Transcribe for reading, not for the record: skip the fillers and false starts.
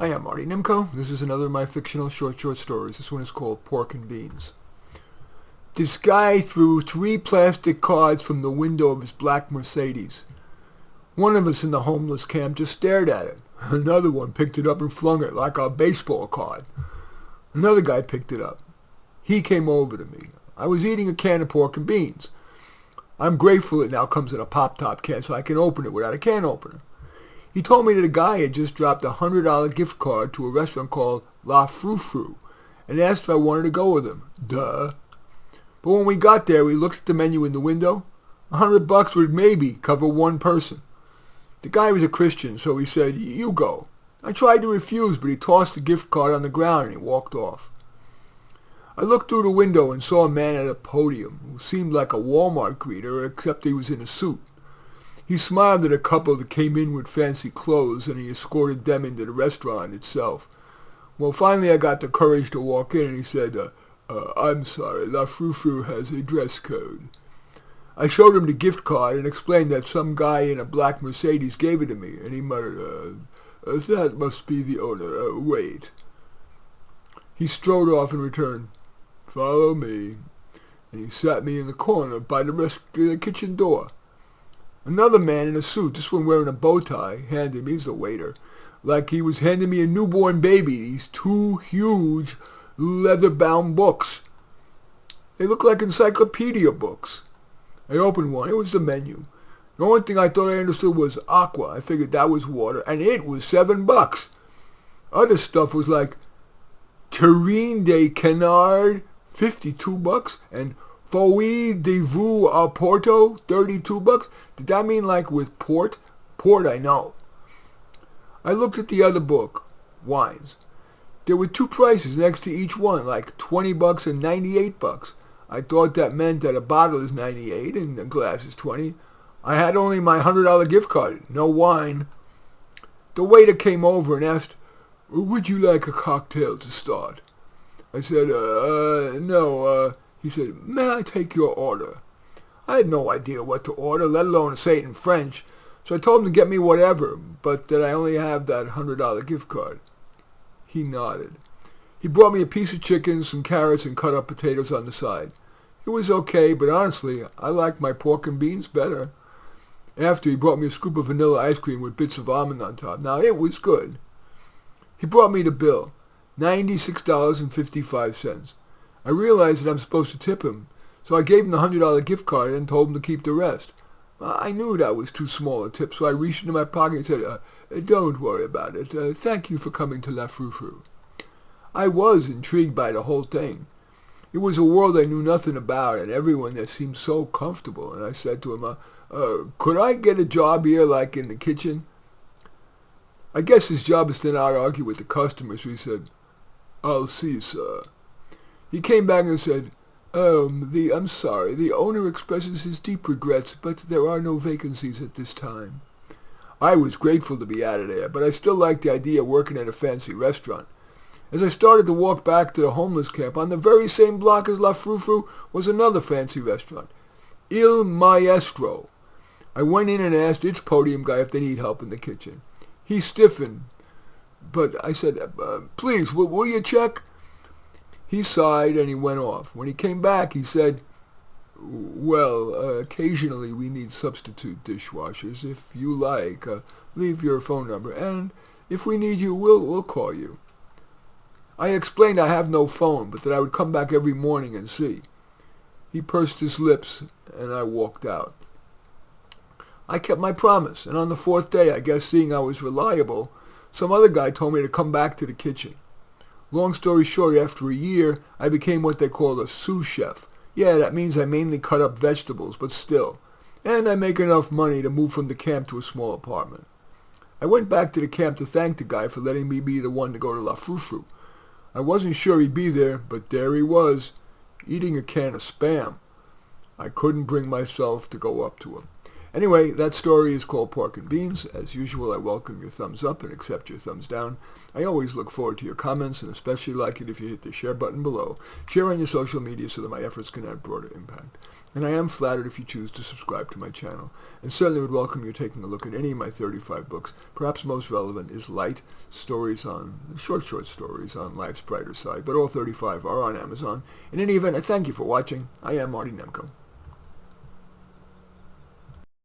Hi, I'm Marty Nimco. This is another of my fictional short stories. This one is called Pork and Beans. This guy threw 3 plastic cards from the window of his black Mercedes. One of us in the homeless camp just stared at it. Another one picked it up and flung it like a baseball card. Another guy picked it up. He came over to me. I was eating a can of pork and beans. I'm grateful it now comes in a pop-top can so I can open it without a can opener. He told me that a guy had just dropped a $100 gift card to a restaurant called La Frou-Frou and asked if I wanted to go with him. Duh. But when we got there, we looked at the menu in the window. $100 would maybe cover one person. The guy was a Christian, so he said, "You go." I tried to refuse, but he tossed the gift card on the ground and he walked off. I looked through the window and saw a man at a podium who seemed like a Walmart greeter, except he was in a suit. He smiled at a couple that came in with fancy clothes, and he escorted them into the restaurant itself. Well, finally I got the courage to walk in, and he said, "I'm sorry, La Frou-Frou has a dress code." I showed him the gift card and explained that some guy in a black Mercedes gave it to me, and he muttered, "That must be the owner. Wait." He strode off and returned, "Follow me," and he sat me in the corner by the kitchen door. Another man in a suit, this one wearing a bow tie, handed me, he's the waiter, like he was handing me a newborn baby, these 2 huge leather-bound books. They look like encyclopedia books. I opened one. It was the menu. The only thing I thought I understood was aqua. I figured that was water, and it was $7. Other stuff was like terrine de canard, $52, and Foie de veau au Porto, $32. Did that mean like with port? Port, I know. I looked at the other book, wines. There were 2 prices next to each one, like $20 and $98. I thought that meant that a bottle is $98 and a glass is $20. I had only my $100 gift card, no wine. The waiter came over and asked, "Would you like a cocktail to start?" I said, no. He said, "May I take your order?" I had no idea what to order, let alone to say it in French, so I told him to get me whatever, but that I only have that $100 gift card. He nodded. He brought me a piece of chicken, some carrots, and cut up potatoes on the side. It was okay, but honestly, I liked my pork and beans better. After, he brought me a scoop of vanilla ice cream with bits of almond on top. Now, it was good. He brought me the bill, $96.55. I realized that I'm supposed to tip him, so I gave him the $100 gift card and told him to keep the rest. I knew that was too small a tip, so I reached into my pocket and said, "Don't worry about it. Thank you for coming to La Frou-Frou." I was intrigued by the whole thing. It was a world I knew nothing about, and everyone there seemed so comfortable, and I said to him, "Could I get a job here, like in the kitchen?" I guess his job is to not argue with the customers, so he said, "I'll see, sir." He came back and said, I'm sorry, the owner expresses his deep regrets, but there are no vacancies at this time." I was grateful to be out of there, but I still liked the idea of working at a fancy restaurant. As I started to walk back to the homeless camp, on the very same block as La Frou-Frou was another fancy restaurant, Il Maestro. I went in and asked its podium guy if they need help in the kitchen. He stiffened, but I said, "Please, will you check?" He sighed and he went off. When he came back, he said, "Well, occasionally we need substitute dishwashers. If you like, leave your phone number, and if we need you, we'll call you." I explained I have no phone, but that I would come back every morning and see. He pursed his lips, and I walked out. I kept my promise, and on the 4th day, I guess seeing I was reliable, some other guy told me to come back to the kitchen. Long story short, after a year, I became what they call a sous chef. Yeah, that means I mainly cut up vegetables, but still. And I make enough money to move from the camp to a small apartment. I went back to the camp to thank the guy for letting me be the one to go to La Frou-Frou. I wasn't sure he'd be there, but there he was, eating a can of Spam. I couldn't bring myself to go up to him. Anyway, that story is called Pork and Beans. As usual, I welcome your thumbs up and accept your thumbs down. I always look forward to your comments, and especially like it if you hit the share button below. Share on your social media so that my efforts can have broader impact. And I am flattered if you choose to subscribe to my channel, and certainly would welcome you taking a look at any of my 35 books. Perhaps most relevant is Light, short stories on life's brighter side, but all 35 are on Amazon. In any event, I thank you for watching. I am Marty Nemko.